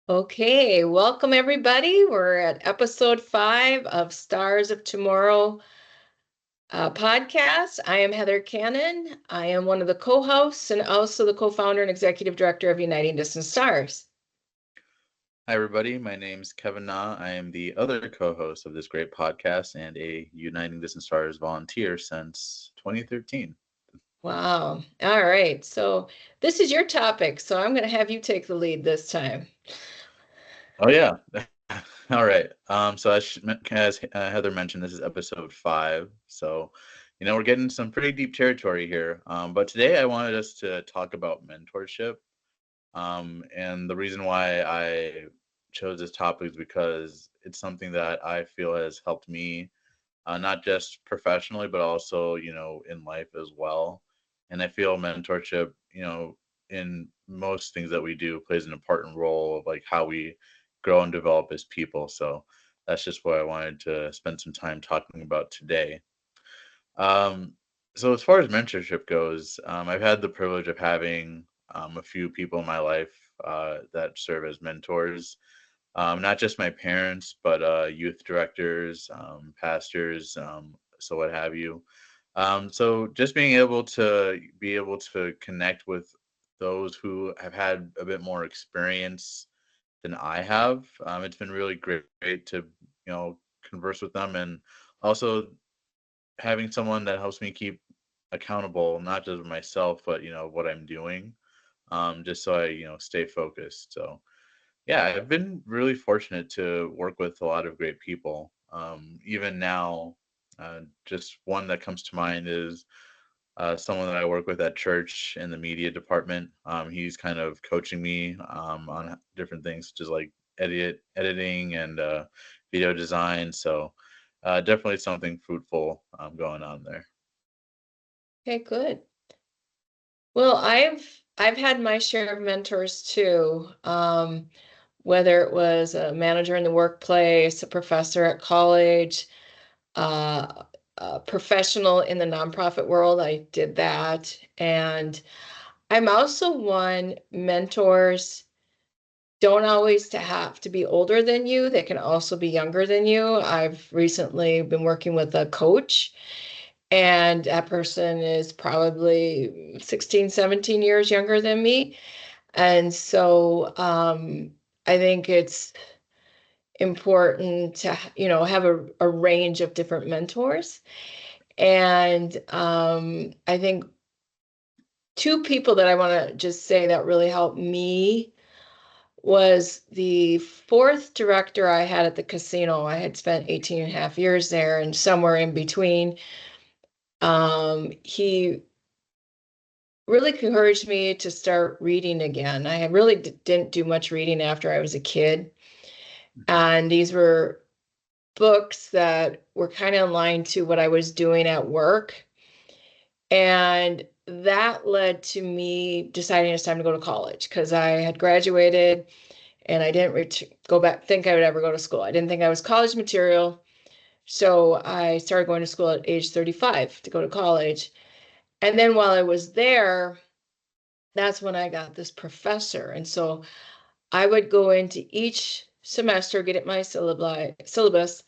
Okay, welcome everybody. We're at episode 5 of Stars of Tomorrow podcast. I am Heather Cannon. I am one of the co-hosts and also the co-founder and executive director of Uniting Distant Stars. Hi, everybody. My name's Kevin Na. I am the other co host of this great podcast and a Uniting Distant Stars volunteer since 2013. Wow. All right. So this is your topic. So I'm going to have you take the lead this time. Oh, yeah. All right. So as Heather mentioned, this is episode 5. So, we're getting some pretty deep territory here. But today I wanted us to talk about mentorship. And the reason why I chose this topic is because it's something that I feel has helped me not just professionally, but also, in life as well. And I feel mentorship, in most things that we do plays an important role of like how we grow and develop as people. So that's just what I wanted to spend some time talking about today. Um, so as far as mentorship goes, I've had the privilege of having a few people in my life that serve as mentors, not just my parents, but youth directors, pastors, so what have you. So just being able to connect with those who have had a bit more experience than I have, it's been really great to converse with them, and also having someone that helps me keep accountable, not just myself, but what I'm doing, just so I stay focused. So yeah, I've been really fortunate to work with a lot of great people. Even now, just one that comes to mind is someone that I work with at church in the media department. He's kind of coaching me on different things, such as like editing and video design. So definitely something fruitful going on there. Okay, good. Well, I've had my share of mentors too. Whether it was a manager in the workplace, a professor at college, a professional in the nonprofit world. I did that. And I'm also one mentors don't always to have to be older than you. They can also be younger than you. I've recently been working with a coach, and that person is probably 16, 17 years younger than me. And so I think it's important to, have a range of different mentors. And I think two people that I want to just say that really helped me was the fourth director I had at the casino. I had spent 18 and a half years there, and somewhere in between, he really encouraged me to start reading again. I really didn't do much reading after I was a kid. And these were books that were kind of aligned to what I was doing at work. And that led to me deciding it's time to go to college because I had graduated and I didn't go back, think I would ever go to school. I didn't think I was college material. So I started going to school at age 35 to go to college. And then while I was there, that's when I got this professor. And so I would go into each semester, get at my syllabus,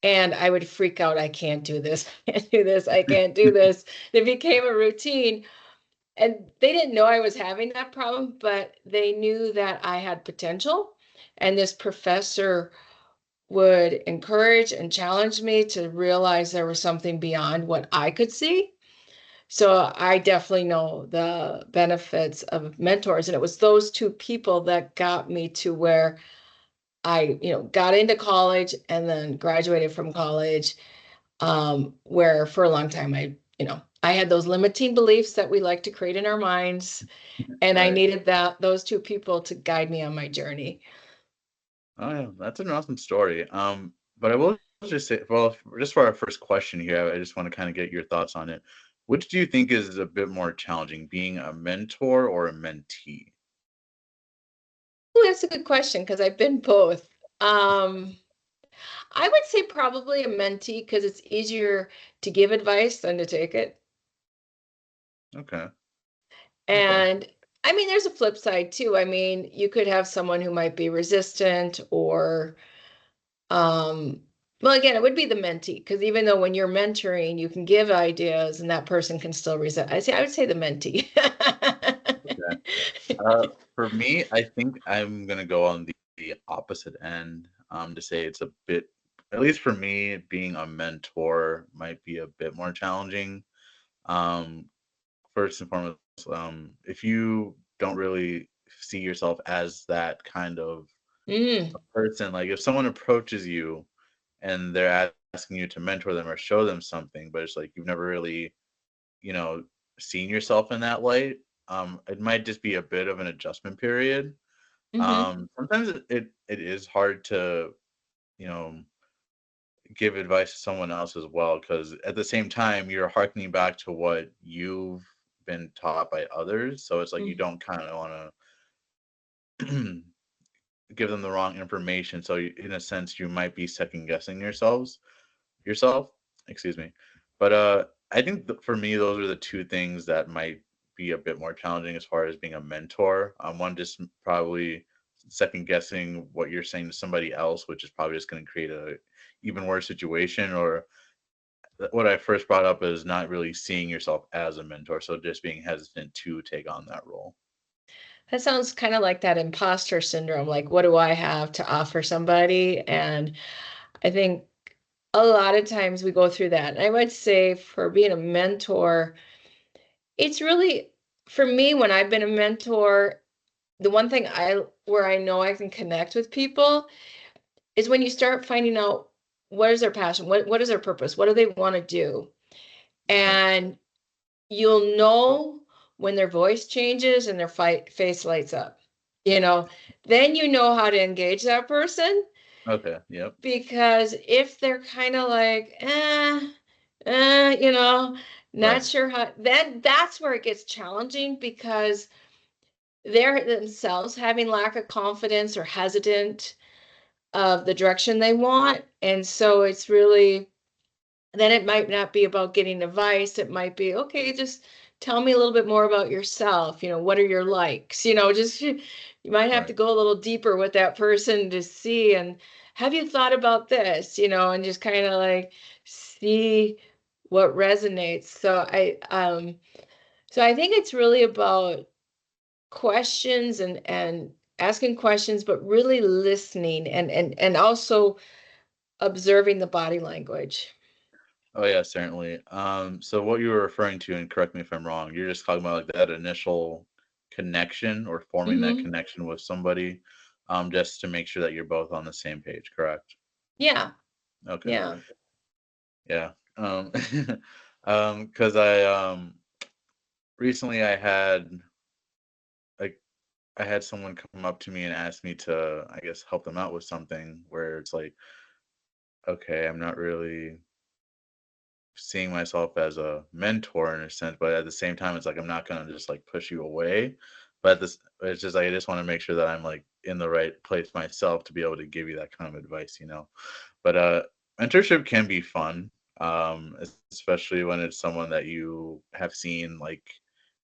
and I would freak out. I can't do this. I can't do this. I can't do this. It became a routine. And they didn't know I was having that problem, but they knew that I had potential. And this professor would encourage and challenge me to realize there was something beyond what I could see. So I definitely know the benefits of mentors. And it was those two people that got me to where I, got into college and then graduated from college, where for a long time I had those limiting beliefs that we like to create in our minds. And I Right. needed those two people to guide me on my journey. Oh yeah, that's an awesome story. But I will just say, well, just for our first question here, I just want to kind of get your thoughts on it. Which do you think is a bit more challenging, being a mentor or a mentee? Oh, that's a good question because I've been both. Um, I would say probably a mentee because it's easier to give advice than to take it. Okay. Okay. And I mean, there's a flip side too. I mean, you could have someone who might be resistant or, um, well, again, it would be the mentee because even though when you're mentoring, you can give ideas and that person can still resist. I would say the mentee. Okay. For me, I think I'm gonna go on the opposite end. To say it's a bit, at least for me, being a mentor might be a bit more challenging. Um, First and foremost, if you don't really see yourself as that kind of Mm, person, like if someone approaches you and they're asking you to mentor them or show them something, but it's like you've never really, you know, seen yourself in that light, it might just be a bit of an adjustment period. hmm Sometimes it is hard to, you know, give advice to someone else as well, because at the same time you're harkening back to what you've been taught by others. So it's like you don't kind of want to give them the wrong information. So in a sense, you might be second guessing yourself. Excuse me. But I think for me, those are the two things that might be a bit more challenging as far as being a mentor. One, just probably second guessing what you're saying to somebody else, which is probably just going to create a even worse situation. Or what I first brought up is not really seeing yourself as a mentor, so just being hesitant to take on that role. That sounds kind of like that imposter syndrome. Like, what do I have to offer somebody? And I think a lot of times we go through that. And I would say for being a mentor, it's really, for me, when I've been a mentor, the one thing where I know I can connect with people is when you start finding out what is their passion, what is their purpose, what do they want to do? Yeah. And you'll know when their voice changes and their face lights up, you know, then you know how to engage that person. Okay. Yep. Because if they're kind of like, you know, not Right. sure how, then that's where it gets challenging because they're themselves having lack of confidence or hesitant of the direction they want. And so it's really, then it might not be about getting advice. It might be, okay, just tell me a little bit more about yourself. You know, what are your likes? You know, just you might have to Right. go a little deeper with that person to see and have you thought about this, you know, and just kind of like see what resonates. So I think it's really about questions and asking questions, but really listening and also observing the body language. Oh yeah, certainly. So what you were referring to, and correct me if I'm wrong, you're just talking about like that initial connection or forming that Hmm. connection with somebody, just to make sure that you're both on the same page, correct? Yeah. Okay. Yeah. Yeah. Because I recently like I had someone come up to me and ask me to, I guess, help them out with something where it's like, okay, I'm not really seeing myself as a mentor in a sense, but at the same time, it's like I'm not gonna just like push you away. But this, it's just like I just want to make sure that I'm like in the right place myself to be able to give you that kind of advice, you know. But mentorship can be fun, especially when it's someone that you have seen like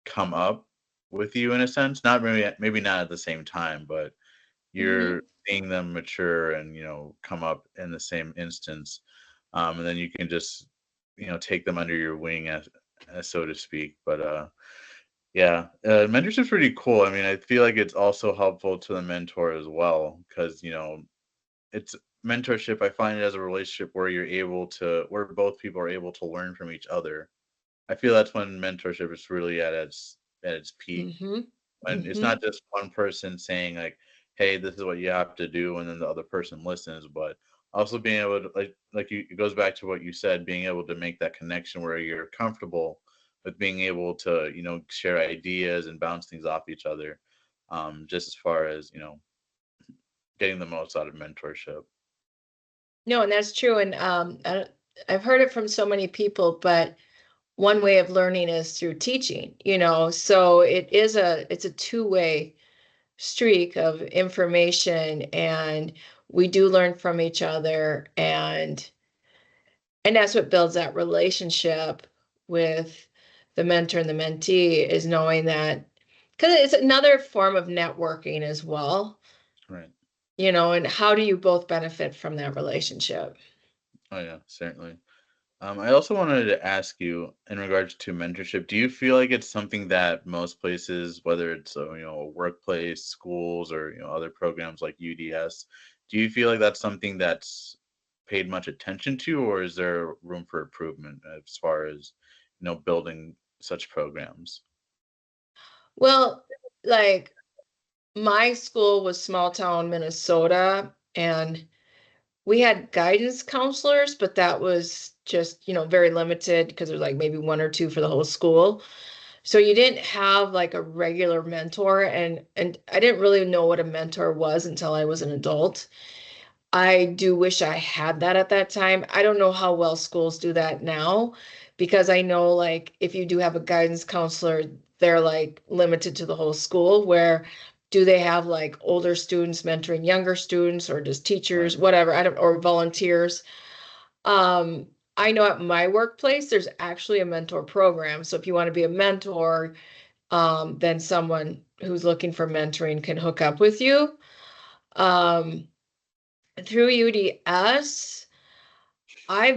come up with you in a sense. Not maybe not at the same time, but Hmm. you're seeing them mature and come up in the same instance, and then you can just take them under your wing as so to speak. But yeah, mentorship's pretty cool. I mean, I feel like it's also helpful to the mentor as well because it's mentorship. I find it as a relationship where where both people are able to learn from each other. I feel that's when mentorship is really at its peak, Hmm. when it's Hmm. not just one person saying like, "Hey, this is what you have to do," and then the other person listens, but also being able to it goes back to what you said, being able to make that connection where you're comfortable with being able to share ideas and bounce things off each other, just as far as getting the most out of mentorship. No, and that's true. And I've heard it from so many people, but one way of learning is through teaching, you know. So it's a two-way streak of information, and we do learn from each other, and that's what builds that relationship with the mentor and the mentee is knowing that because it's another form of networking as well, Right. and how do you both benefit from that relationship? Oh yeah, certainly. I also wanted to ask you in regards to mentorship, do you feel like it's something that most places, whether it's a workplace, schools, or other programs like UDS, do you feel like that's something that's paid much attention to, or is there room for improvement as far as building such programs? Well, like my school was small town Minnesota, and we had guidance counselors, but that was just, very limited because there's like maybe one or two for the whole school. So you didn't have like a regular mentor, and I didn't really know what a mentor was until I was an adult. I do wish I had that at that time. I don't know how well schools do that now because I know like if you do have a guidance counselor, they're like limited to the whole school. Where do they have like older students mentoring younger students or just Right. teachers, whatever, I don't, or volunteers? Um, I know at my workplace there's actually a mentor program. So if you want to be a mentor, then someone who's looking for mentoring can hook up with you. Um, Through UDS, I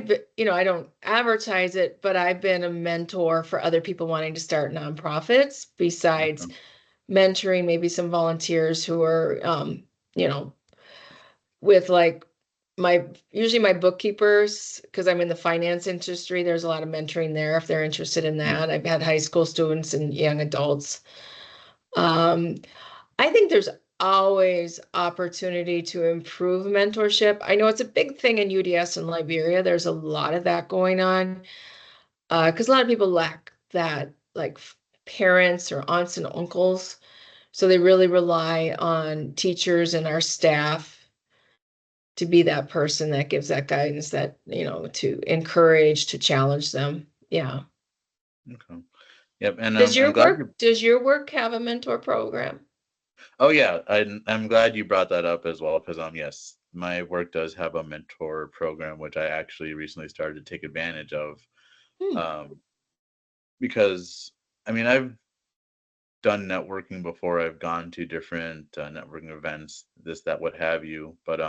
don't advertise it, but I've been a mentor for other people wanting to start nonprofits besides Okay. mentoring maybe some volunteers who are, you know, with like usually my bookkeepers, because I'm in the finance industry, there's a lot of mentoring there if they're interested in Yeah. that. I've had high school students and young adults. Um, I think there's always opportunity to improve mentorship. I know it's a big thing in UDS in Liberia. There's a lot of that going on because a lot of people lack that, like parents or aunts and uncles. So they really rely on teachers and our staff to be that person that gives that guidance, that, to encourage, to challenge them. Yeah. Okay. Yep. And Does I'm your glad work you. does your work have a mentor program? Oh yeah, I'm glad you brought that up as well because yes, my work does have a mentor program which I actually recently started to take advantage of. Hmm. Um, because I mean I've done networking before. I've gone to different networking events, this, that, what have you, but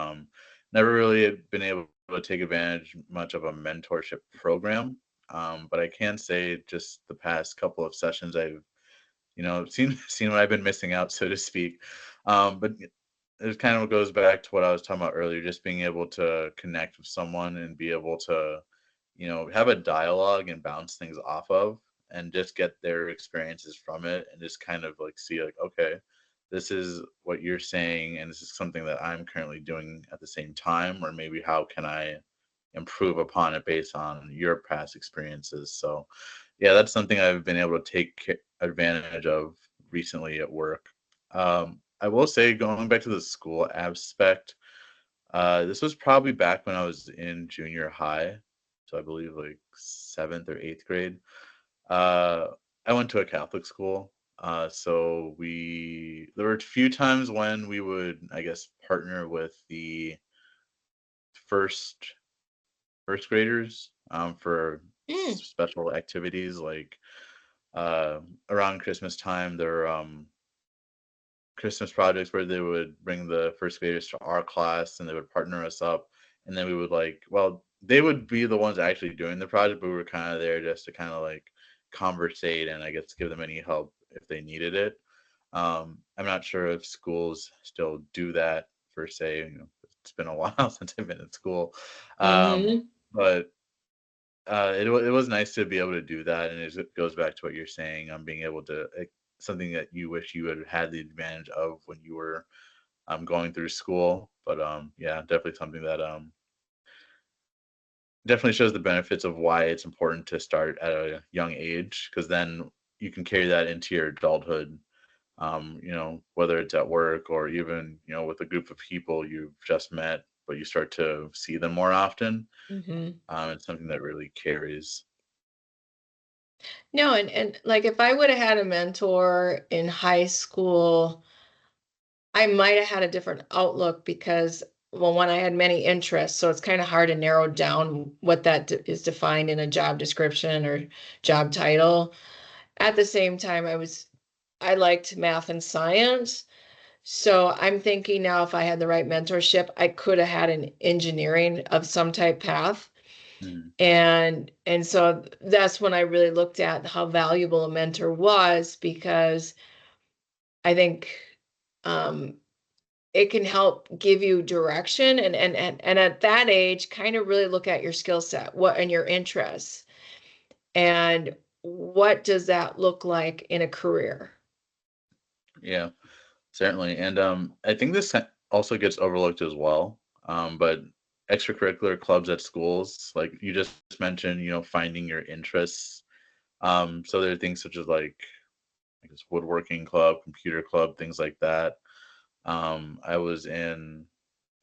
never really had been able to take advantage much of a mentorship program. But I can say just the past couple of sessions I've seen what I've been missing out, so to speak. But it kind of goes back to what I was talking about earlier, just being able to connect with someone and be able to, have a dialogue and bounce things off of and just get their experiences from it and just kind of like see like, okay, this is what you're saying and this is something that I'm currently doing at the same time, or maybe how can I improve upon it based on your past experiences. So yeah, that's something I've been able to take advantage of recently at work. I will say, going back to the school aspect, this was probably back when I was in junior high, so I believe like seventh or eighth grade. Uh, I went to a Catholic school, so there were a few times when we would, I guess, partner with the first first graders for Hmm. special activities like uh, around Christmas time. There are Christmas projects where they would bring the first graders to our class and they would partner us up. And then we would they would be the ones actually doing the project, but we were kind of there just to kind of like conversate and I guess give them any help if they needed it. I'm not sure if schools still do that per se. It's been a while since I've been in school. Um, Mm-hmm. but it was nice to be able to do that, and it goes back to what you're saying on being able to something that you wish you had had the advantage of when you were going through school. But yeah, definitely something that definitely shows the benefits of why it's important to start at a young age, because then you can carry that into your adulthood. Whether it's at work or even with a group of people you've just met, but you start to see them more often. Mm-hmm. It's something that really carries. No, and like if I would have had a mentor in high school, I might have had a different outlook because, well, one, I had many interests, so it's kind of hard to narrow down what that is defined in a job description or job title. At the same time, I was I liked math and science. So I'm thinking now if I had the right mentorship, I could have had an engineering of some type path. Mm. And so that's when I really looked at how valuable a mentor was, because I think um, it can help give you direction, and at that age kind of really look at your skill set, what and your interests, and what does that look like in a career. Yeah, certainly. And I think this also gets overlooked as well. But extracurricular clubs at schools, like you just mentioned, finding your interests. So there are things such as like I guess woodworking club, computer club, things like that. I was in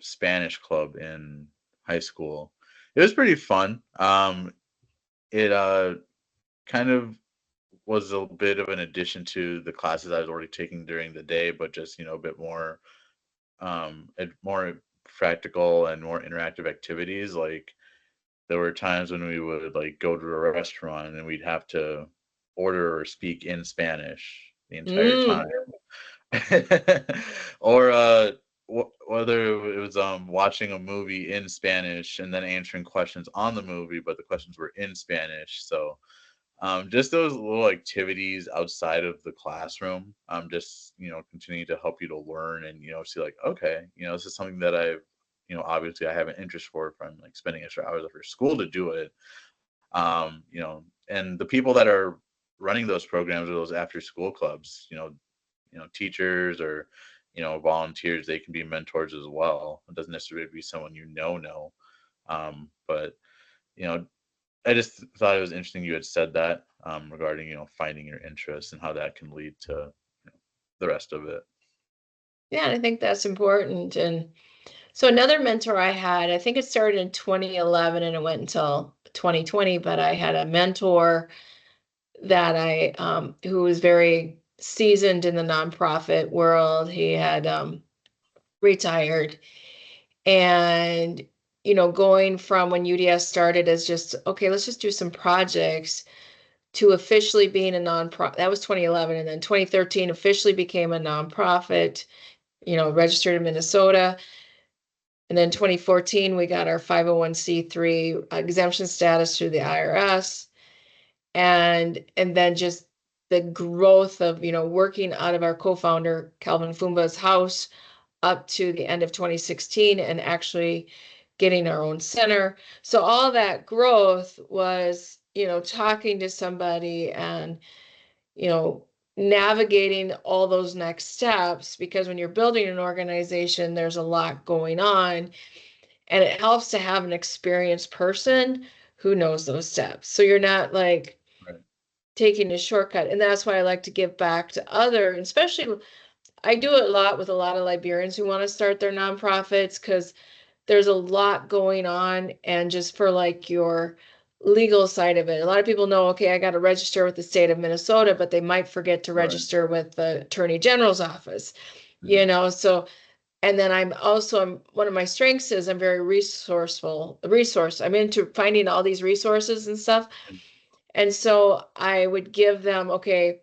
Spanish club in high school. It was pretty fun. It kind of was a bit of an addition to the classes I was already taking during the day, but just a bit more more practical and more interactive activities. Like there were times when we would like go to a restaurant and we'd have to order or speak in Spanish the entire time. Mm. Or whether it was watching a movie in Spanish and then answering questions on the movie, but the questions were in Spanish. So just those little activities outside of the classroom, just continuing to help you to learn and see like, okay, this is something that I've obviously I have an interest for from like spending extra hours after school to do it. And the people that are running those programs or those after school clubs, teachers or volunteers, they can be mentors as well. It doesn't necessarily be someone know. But you know I just thought it was interesting you had said that regarding finding your interests and how that can lead to the rest of it. Yeah, I think that's important. And so another mentor I had, I think it started in 2011 and it went until 2020, but I had a mentor that who was very seasoned in the nonprofit world. He had retired, and going from when UDS started as just, okay, let's just do some projects, to officially being a nonprofit. That was 2011, and then 2013 officially became a nonprofit, registered in Minnesota. And then 2014, we got our 501c3 exemption status through the IRS. And then just the growth of, working out of our co-founder Calvin Fumba's house up to the end of 2016, and actually getting our own center. So all that growth was, talking to somebody and, you know, navigating all those next steps, because when you're building an organization, there's a lot going on, and it helps to have an experienced person who knows those steps. So you're not like Right. taking a shortcut. And that's why I like to give back to other, especially I do it a lot with a lot of Liberians who want to start their nonprofits, because there's a lot going on. And just for like your legal side of it, a lot of people know, okay, I got to register with the state of Minnesota, but they might forget to Right. register with the Attorney General's office, Mhm. so. And then I'm one of my strengths is I'm very resource. I'm into finding all these resources and stuff. And so I would give them, okay,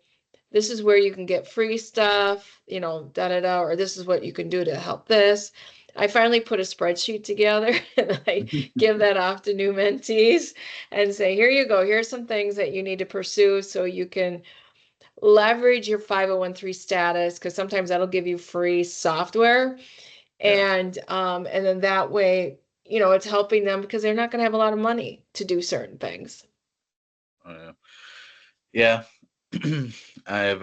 this is where you can get free stuff, da da da, or this is what you can do to help this. I finally put a spreadsheet together and I give that off to new mentees and say, here you go. Here's some things that you need to pursue so you can leverage your 501(c)(3) status, because sometimes that'll give you free software. Yeah. And then that way, it's helping them because they're not going to have a lot of money to do certain things. Oh, yeah. Yeah. I have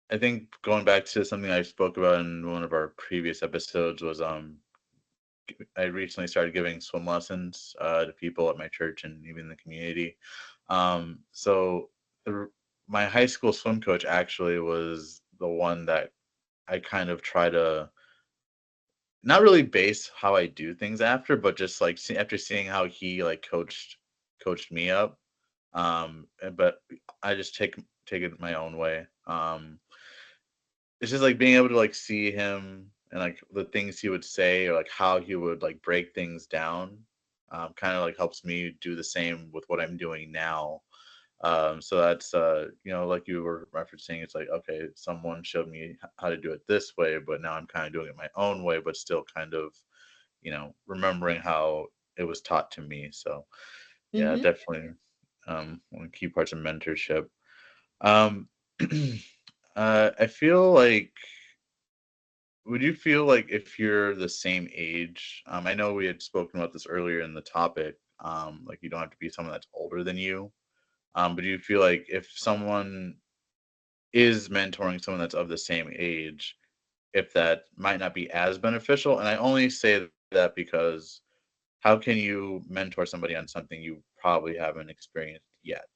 I think going back to something I spoke about in one of our previous episodes was I recently started giving swim lessons to people at my church and even the community. So the, my high school swim coach actually was the one that I kind of try to not really base how I do things after, but just like after seeing how he like coached me up. But I just take it my own way. It's just like being able to like see him and like the things he would say or like how he would like break things down. Kind of like helps me do the same with what I'm doing now. So that's like you were referencing, it's like, okay, someone showed me how to do it this way, but now I'm kind of doing it my own way, but still kind of, remembering how it was taught to me. So yeah, Mm-hmm. definitely one of the key parts of mentorship. Um, I feel like, would you feel like if you're the same age, I know we had spoken about this earlier in the topic, like you don't have to be someone that's older than you, but do you feel like if someone is mentoring someone that's of the same age, if that might not be as beneficial? And I only say that because how can you mentor somebody on something you probably haven't experienced yet?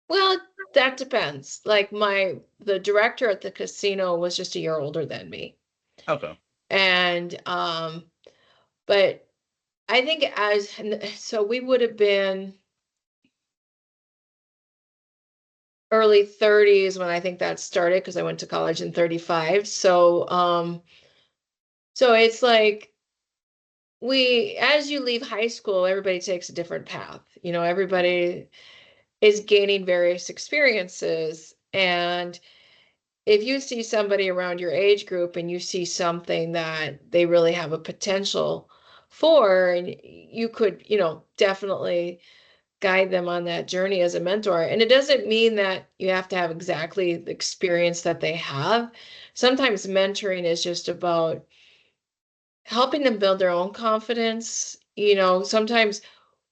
Well, that depends. Like the director at the casino was just a year older than me. Okay. And but I think so we would have been early 30s when I think that started because I went to college in 35. So it's like as you leave high school, everybody takes a different path. Everybody is gaining various experiences. And if you see somebody around your age group and you see something that they really have a potential for, and you could, definitely guide them on that journey as a mentor. And it doesn't mean that you have to have exactly the experience that they have. Sometimes mentoring is just about helping them build their own confidence. Sometimes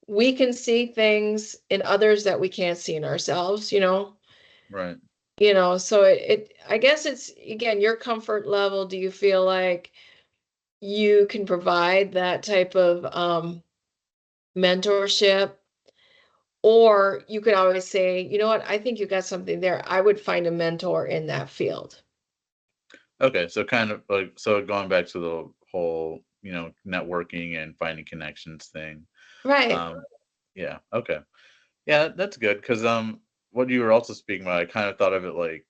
we can see things in others that we can't see in ourselves, Right. so I guess it's again your comfort level. Do you feel like you can provide that type of mentorship? Or you could always say, you know what, I think you got something there. I would find a mentor in that field. Okay. So kind of like, so going back to the whole, networking and finding connections thing. Right. Um, yeah. Okay. Yeah, that's good because what you were also speaking about, I kind of thought of it like,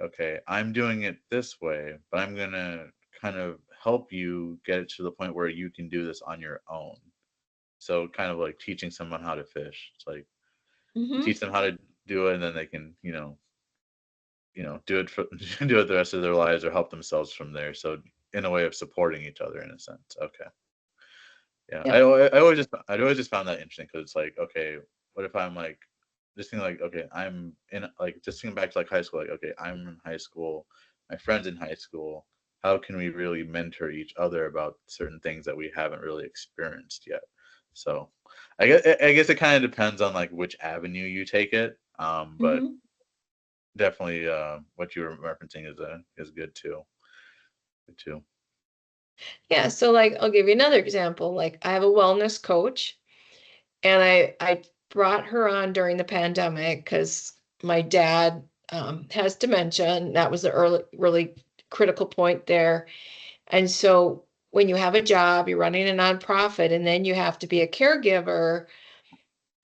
okay, I'm doing it this way, but I'm gonna kind of help you get it to the point where you can do this on your own. So kind of like teaching someone how to fish. It's like you Mm-hmm. teach them how to do it, and then they can, do it for do it the rest of their lives or help themselves from there. So in a way of supporting each other in a sense. Okay. Yeah, Yep. I always just found that interesting because it's like, okay, what if I'm like, just thinking like, okay, I'm in like just thinking back to like high school, like, okay, I'm in high school, my friends in high school. How can we really mentor each other about certain things that we haven't really experienced yet? So, I guess it kind of depends on like which avenue you take it. But Mm-hmm. definitely, what you were referencing is good too. Good too. Yeah. So like I'll give you another example. Like I have a wellness coach and I brought her on during the pandemic because my dad has dementia, and that was the really critical point there. And so when you have a job, you're running a nonprofit, and then you have to be a caregiver,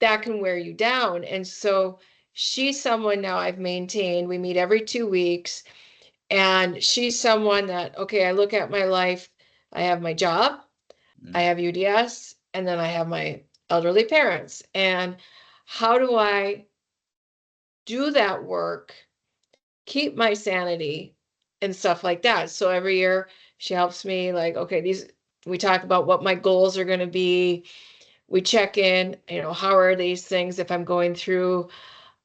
that can wear you down. And so she's someone now I've maintained. We meet every 2 weeks, and she's someone that, okay, I look at my life. I have my job, I Mm, have UDS, and then I have my elderly parents. And how do I do that work, keep my sanity and stuff like that? So every year she helps me, like, okay, we talk about what my goals are going to be. We check in, how are these things if I'm going through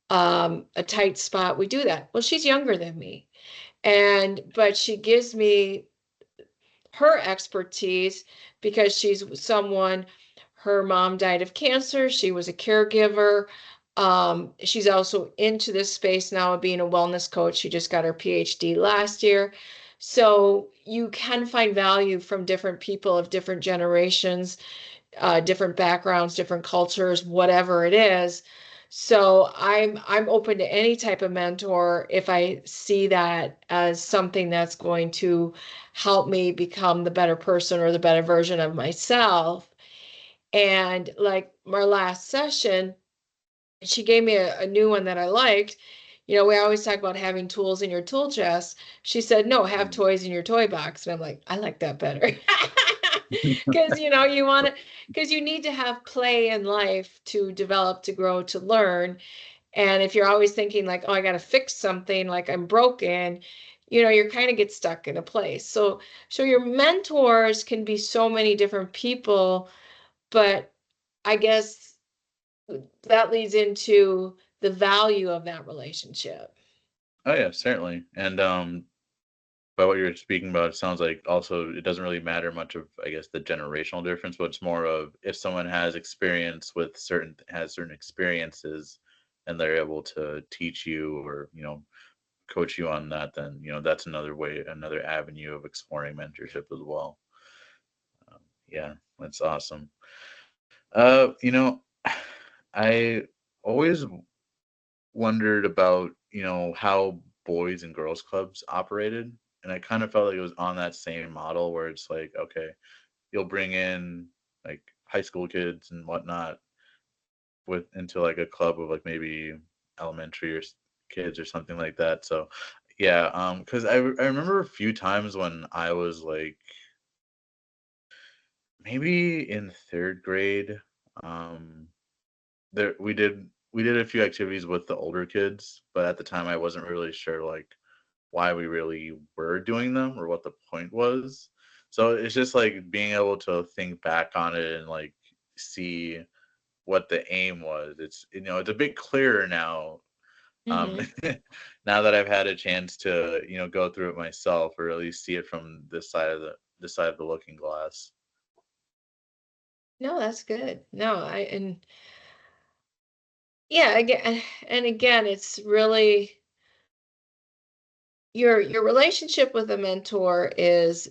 a tight spot, we do that. Well, she's younger than me, but she gives me her expertise because she's someone, her mom died of cancer. She was a caregiver. She's also into this space now of being a wellness coach. She just got her PhD last year. So you can find value from different people of different generations, different backgrounds, different cultures, whatever it is. So I'm open to any type of mentor if I see that as something that's going to help me become the better person or the better version of myself. And like our last session, she gave me a new one that I liked. We always talk about having tools in your tool chest. She said, no, have mm. toys in your toy box. And I'm like, I like that better. Because you want to, because you need to have play in life to develop, to grow, to learn. And if you're always thinking like, oh, I got to fix something, like I'm broken, you're kind of get stuck in a place. So your mentors can be so many different people, but I guess that leads into the value of that relationship. Oh yeah, certainly. And by what you're speaking about, it sounds like also it doesn't really matter much of, I guess, the generational difference, but it's more of if someone has experience with certain experiences and they're able to teach you or, coach you on that, then, that's another way, another avenue of exploring mentorship as well. Yeah, that's awesome. You know, I always wondered about, how boys and girls clubs operated. And I kind of felt like it was on that same model where it's like, okay, you'll bring in like high school kids and whatnot with into like a club of like maybe elementary kids or something like that. So yeah, because I remember a few times when I was like maybe in third grade, um, there we did a few activities with the older kids, but at the time I wasn't really sure like why we really were doing them or what the point was. So it's just like being able to think back on it and like see what the aim was. It's a bit clearer now. Um, Hmm. now that I've had a chance to go through it myself or at least see it from this side of the looking glass. No, that's good. No, and yeah, again, and again, it's really your relationship with a mentor is,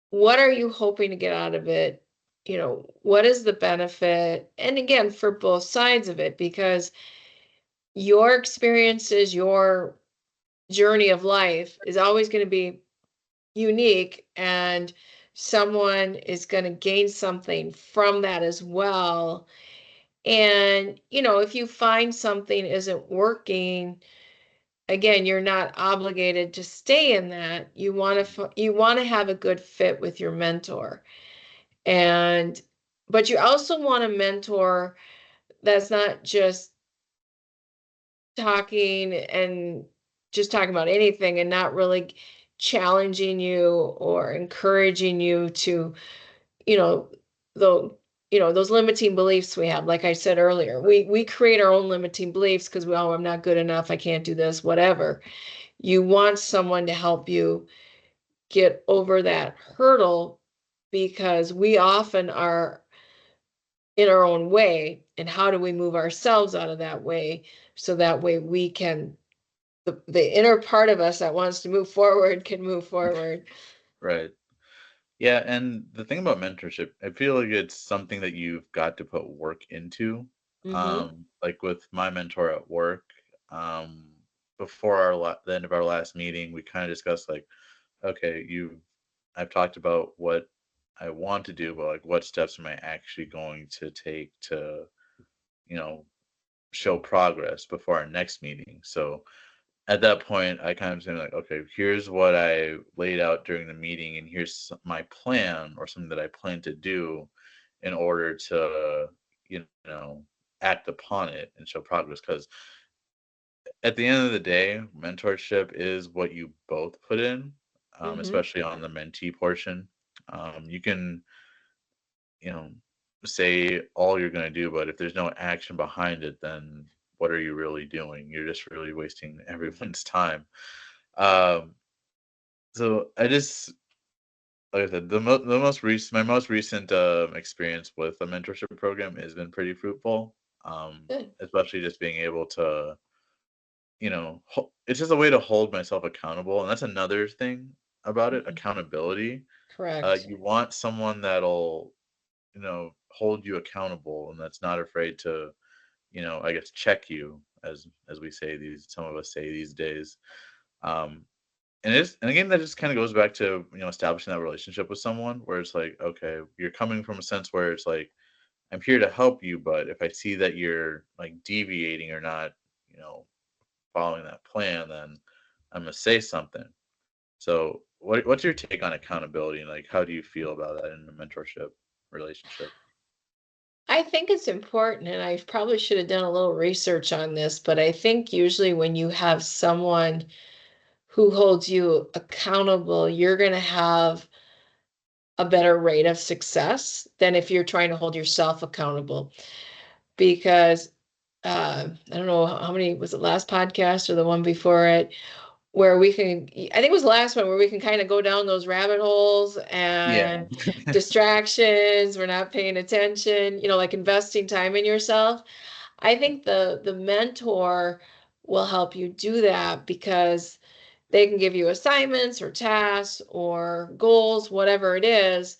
what are you hoping to get out of it? What is the benefit? And again, for both sides of it, because your experiences, your journey of life is always going to be unique, and someone is going to gain something from that as well. And, if you find something isn't working, again, you're not obligated to stay in that. You want to have a good fit with your mentor. And but you also want a mentor that's not just talking about anything and not really challenging you or encouraging you to, you know, the those limiting beliefs we have. Like I said earlier, we create our own limiting beliefs because oh, I'm not good enough, I can't do this, whatever. You want someone to help you get over that hurdle, because we often are in our own way, and how do we move ourselves out of that way so that way we can, the inner part of us that wants to move forward can move forward. Right. Yeah, and the thing about mentorship, I feel like it's something that you've got to put work into. Mm-hmm. Like with my mentor at work, um, before the end of our last meeting, we kind of discussed like, okay, I've talked about what I want to do, but like, what steps am I actually going to take to, you know, show progress before our next meeting? So at that point, I kind of say like, okay, here's what I laid out during the meeting, and here's my plan or something that I plan to do in order to, you know, act upon it and show progress. Because at the end of the day, mentorship is what you both put in, Mm-hmm. especially on the mentee portion. You can, you know, say all you're going to do, but if there's no action behind it, then what are you really doing? You're just really wasting everyone's time. Um, so I just like I said, the most recent my most recent experience with a mentorship program has been pretty fruitful. Good. Especially just being able to, it's just a way to hold myself accountable, and that's another thing about it, Mhm. accountability. Correct. You want someone that'll, hold you accountable and that's not afraid to, I guess check you as we say some of us say these days. Um, and again, that just kind of goes back to, establishing that relationship with someone where it's like, okay, you're coming from a sense where it's like, I'm here to help you, but if I see that you're like deviating or not, you know, following that plan, then I'm gonna say something. So what's your take on accountability, and like how do you feel about that in a mentorship relationship? I think it's important, and I probably should have done a little research on this, but I think usually when you have someone who holds you accountable, you're going to have a better rate of success than if you're trying to hold yourself accountable. Because I don't know how many was it, last podcast or the one before it, where we can, I think it was the last one, where we can kind of go down those rabbit holes Yeah. and distractions, we're not paying attention, like investing time in yourself. I think the mentor will help you do that because they can give you assignments or tasks or goals, whatever it is,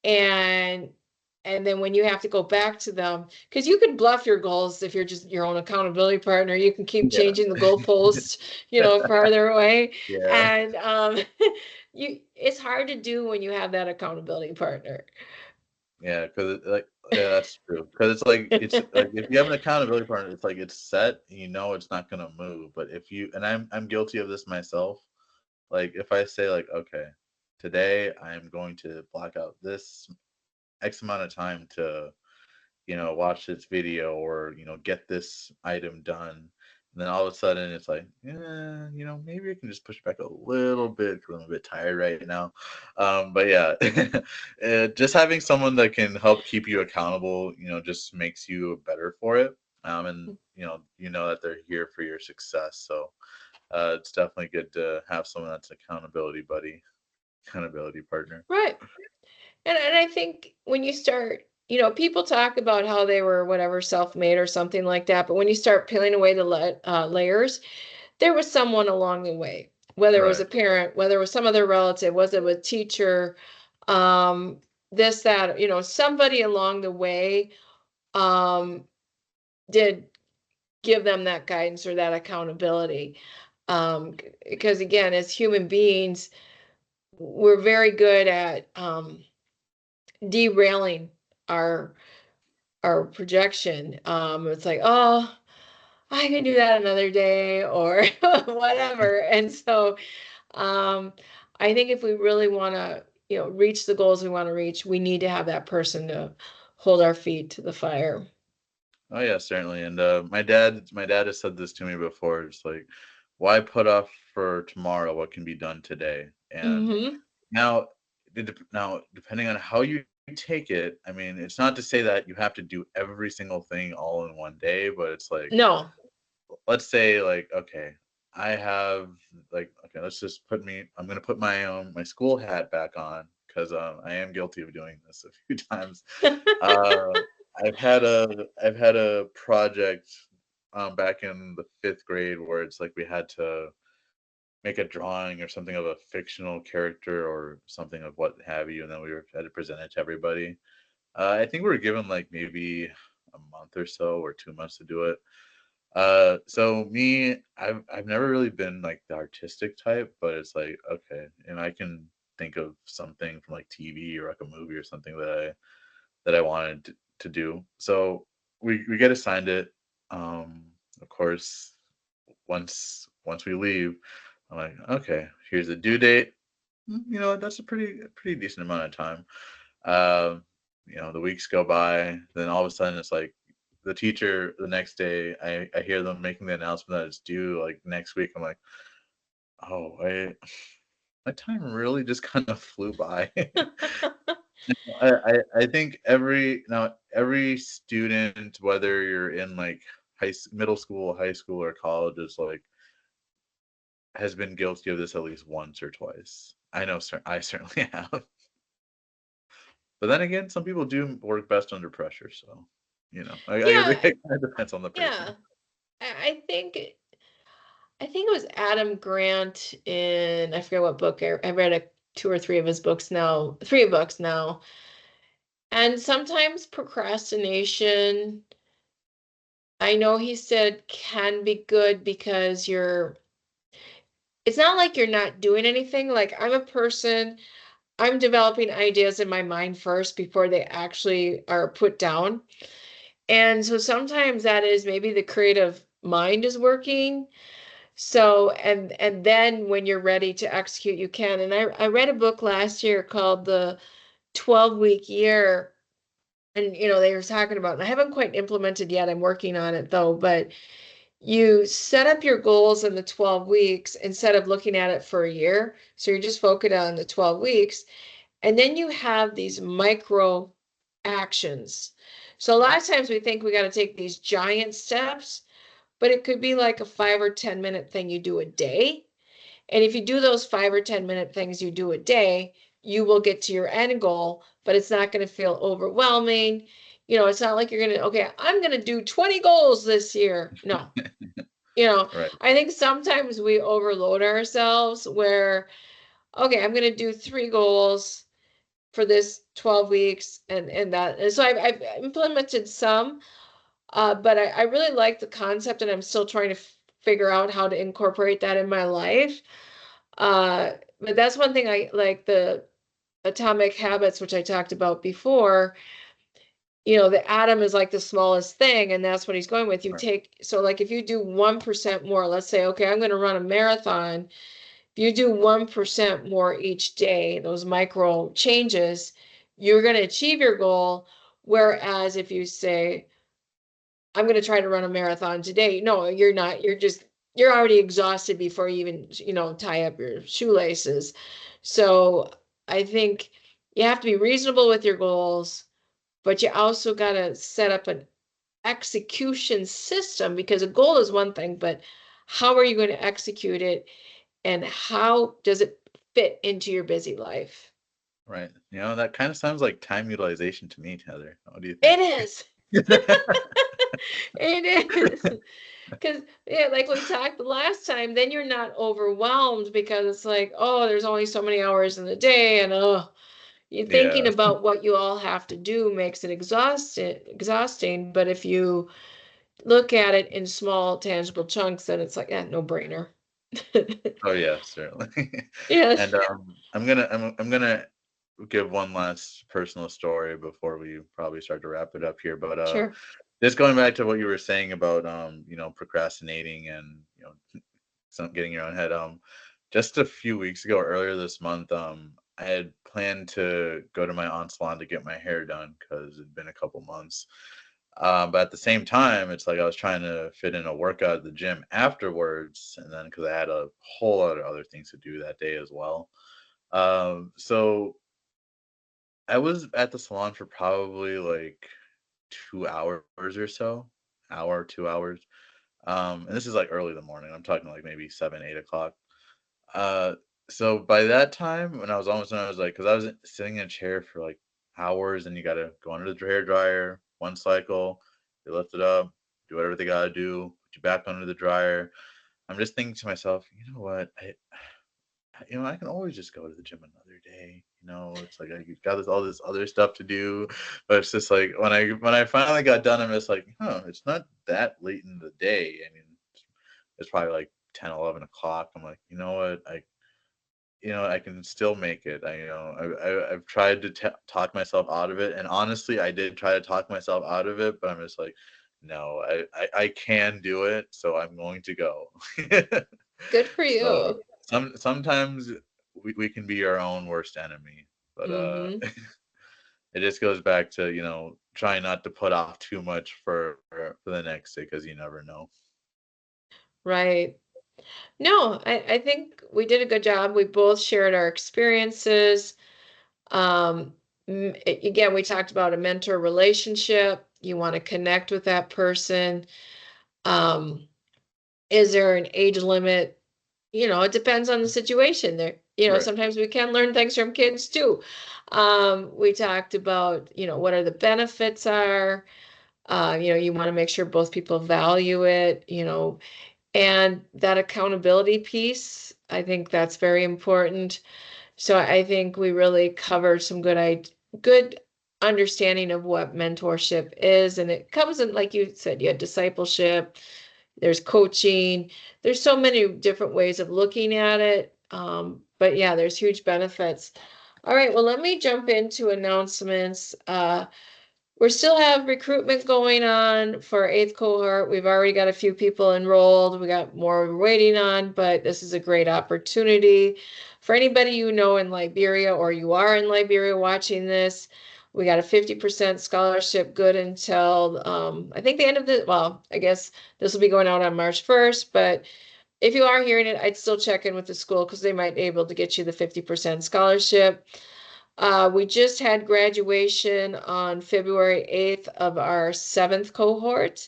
and then when you have to go back to them, because you can bluff your goals if you're just your own accountability partner, you can keep Yeah. changing the goalposts, farther away. Yeah. And it's hard to do when you have that accountability partner. Yeah, because like yeah, that's true. Because it's like if you have an accountability partner, it's like it's set, it's not gonna move. But if you and I'm guilty of this myself. Like if I say like, okay, today I'm going to block out this X amount of time to watch this video or get this item done. And then all of a sudden it's like, yeah, maybe I can just push back a little bit because I'm a bit tired right now. But yeah, just having someone that can help keep you accountable, just makes you better for it. And you know that they're here for your success. So it's definitely good to have someone that's accountability buddy, accountability partner. Right. And I think when you start, people talk about how they were whatever self-made or something like that, but when you start peeling away the layers, there was someone along the way, whether it was a Right. parent, whether it was some other relative, was it a teacher, um, this, that, somebody along the way um, did give them that guidance or that accountability. Because again, as human beings, we're very good at derailing our our projection. It's like, oh, I can do that another day or whatever. And so um, I think if we really want to, reach the goals we want to reach, we need to have that person to hold our feet to the fire. Oh yeah, certainly. And my dad has said this to me before. It's like, why put off for tomorrow what can be done today? And Hmm. now, depending on how you take it, I mean, it's not to say that you have to do every single thing all in one day, but it's like, No. let's say like, okay, I have like, okay, let's just I'm gonna put my school hat back on because I am guilty of doing this a few times. uh I've had a project back in the fifth grade where it's like we had to make a drawing or something of a fictional character or something of what have you, and then had to present it to everybody. I think we were given like maybe a month or so or 2 months to do it. So me, I've never really been like the artistic type, but it's like, okay, and I can think of something from like TV or like a movie or something that I wanted to do. So we get assigned it. Of course, once we leave, I'm like, okay, here's the due date. That's a pretty decent amount of time. Um, the weeks go by, then all of a sudden it's like the teacher the next day. I hear them making the announcement that it's due like next week. I'm like, oh, my time really just kind of flew by. I think every student, whether you're in like middle school, high school, or college, is like has been guilty of this at least once or twice. I know, I certainly have. But then again, some people do work best under pressure, so I guess Yeah, it kind of depends on the yeah. person. I think it was Adam Grant in, I forget what book. I read two or three of his books now, three books now. And sometimes procrastination, I know he said, can be good because it's not like you're not doing anything. Like I'm a person, I'm developing ideas in my mind first before they actually are put down. And so sometimes that is maybe the creative mind is working. So, and then when you're ready to execute, you can. And I read a book last year called The 12-Week Year. And, they were talking about, and I haven't quite implemented yet. I'm working on it though, but you set up your goals in the 12 weeks instead of looking at it for a year. So you're just focused on the 12 weeks. And then you have these micro actions. So a lot of times we think we got to take these giant steps, but it could be like a 5 or 10 minute thing you do a day. And if you do those 5 or 10 minute things you do a day, you will get to your end goal, but it's not going to feel overwhelming. It's not like you're going to, okay, I'm going to do 20 goals this year. No, Right. I think sometimes we overload ourselves where, okay, I'm going to do 3 goals for this 12 weeks and that. And so I've implemented some, but I really like the concept and I'm still trying to figure out how to incorporate that in my life. But that's one thing I like, the atomic habits, which I talked about before. The atom is like the smallest thing, and that's what he's going with. Right. So like if you do 1% more, let's say, okay, I'm going to run a marathon. If you do 1% more each day, those micro changes, you're going to achieve your goal. Whereas if you say, I'm going to try to run a marathon today, no, you're not. You're already exhausted before you even, tie up your shoelaces. So I think you have to be reasonable with your goals, but you also got to set up an execution system, because a goal is one thing, but how are you going to execute it and how does it fit into your busy life? Right. That kind of sounds like time utilization to me, Heather. What do you It think? is. It is. Because, yeah, like we talked the last time, then you're not overwhelmed because it's like, oh, there's only so many hours in the day. And, oh, you're thinking Yeah. about what you all have to do makes it exhausting. But if you look at it in small, tangible chunks, then it's like, no brainer. Oh yeah, certainly. Yes, And I'm gonna give one last personal story before we probably start to wrap it up here. But sure. just going back to what you were saying about procrastinating and some getting your own head. Just a few weeks ago, earlier this month, I had planned to go to my aunt's salon to get my hair done because it'd been a couple months. But at the same time, it's like I was trying to fit in a workout at the gym afterwards, and then because I had a whole lot of other things to do that day as well. So I was at the salon for probably like 2 hours or so, hour, 2 hours. And this is like early in the morning. I'm talking like maybe 7, 8 o'clock. Uh, so by that time, when I was almost done, I was like, because I was sitting in a chair for like hours, and you got to go under the hair dryer, one cycle, they lift it up, do whatever they got to do, put you back under the dryer. I'm just thinking to myself, you know what? I can always just go to the gym another day. It's like you've got all this other stuff to do, but it's just like when I finally got done, I'm just like, it's not that late in the day. I mean, it's probably like 10, 11 o'clock. I'm like, you know what? I can still make it. I've tried to talk myself out of it, and honestly, I did try to talk myself out of it, but I'm just like, no, I can do it, so I'm going to go. Good for So you. sometimes we can be our own worst enemy, but Hmm. it just goes back to trying not to put off too much for the next day because you never know. Right. No, I think we did a good job. We both shared our experiences. Um, Again, we talked about a mentor relationship. You want to connect with that person. Um, is there an age limit? It depends on the situation. Right. Sometimes we can learn things from kids too. We talked about, what are the benefits are. You want to make sure both people value it, and that accountability piece. I think that's very important. So I think we really covered some good understanding of what mentorship is, and it comes in, like you said, you had discipleship, there's coaching, there's so many different ways of looking at it. But yeah, there's huge benefits. All right, well, let me jump into announcements. We still have recruitment going on for 8th cohort. We've already got a few people enrolled. We got more we're waiting on, but this is a great opportunity for anybody you know in Liberia or you are in Liberia watching this. We got a 50% scholarship good until I think the end of the, well, I guess this will be going out on March 1st, but if you are hearing it, I'd still check in with the school because they might be able to get you the 50% scholarship. We just had graduation on February 8th of our 7th cohort.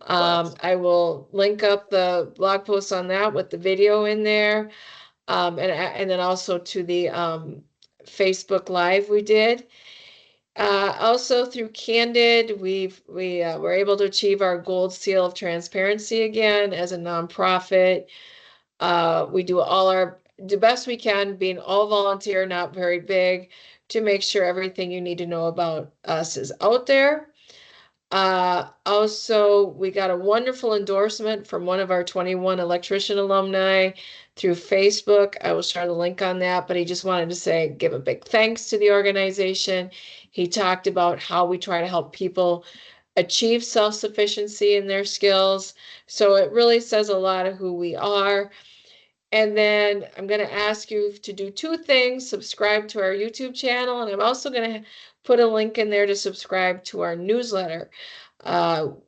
Class. I will link up the blog post on that with the video in there. And then also to the Facebook Live we did. Also through Candid, we were able to achieve our gold seal of transparency again as a nonprofit. We do the best we can, being all volunteer, not very big, to make sure everything you need to know about us is out there. Also, we got a wonderful endorsement from one of our 21 electrician alumni through Facebook. I will share the link on that, but he just wanted to say, give a big thanks to the organization. He talked about how we try to help people achieve self-sufficiency in their skills. So it really says a lot of who we are. And then I'm going to ask you to do two things: subscribe to our YouTube channel, and I'm also going to put a link in there to subscribe to our newsletter.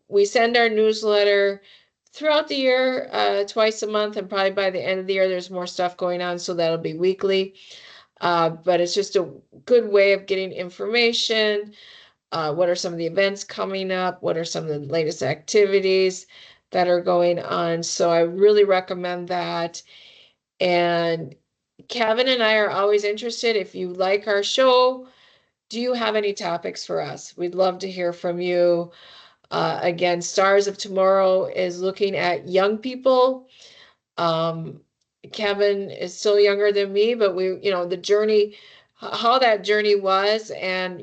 We send our newsletter throughout the year, twice a month, and probably by the end of the year, there's more stuff going on, so that'll be weekly. But it's just a good way of getting information. What are some of the events coming up? What are some of the latest activities that are going on? So I really recommend that. And Kevin and I are always interested. If you like our show, do you have any topics for us? We'd love to hear from you. Again, Stars of Tomorrow is looking at young people. Um, Kevin is still younger than me, but the journey, how that journey was, and,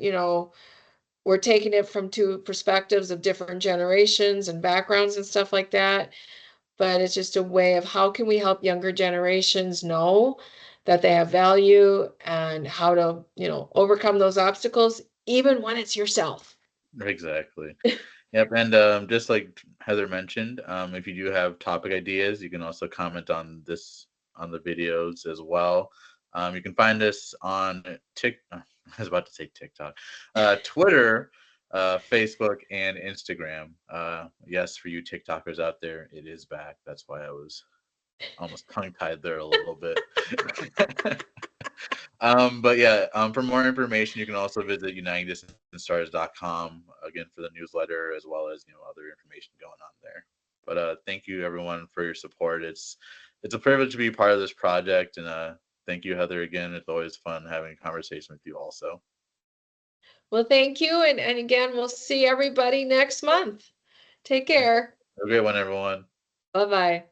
we're taking it from two perspectives of different generations and backgrounds and stuff like that. But it's just a way of how can we help younger generations know that they have value and how to, overcome those obstacles, even when it's yourself. Exactly. Yep, and just like Heather mentioned, if you do have topic ideas, you can also comment on the videos as well. You can find us on I was about to say TikTok, Twitter, Facebook, and Instagram. Yes, for you TikTokers out there, it is back. That's why I was almost tongue-tied there a little bit. But yeah, for more information, you can also visit uniteddistancestars.com again for the newsletter as well as other information going on there. But thank you everyone for your support. It's a privilege to be part of this project, and thank you Heather again. It's always fun having a conversation with you also. Well, thank you. And again, we'll see everybody next month. Take care. Have a great one, everyone. Bye-bye.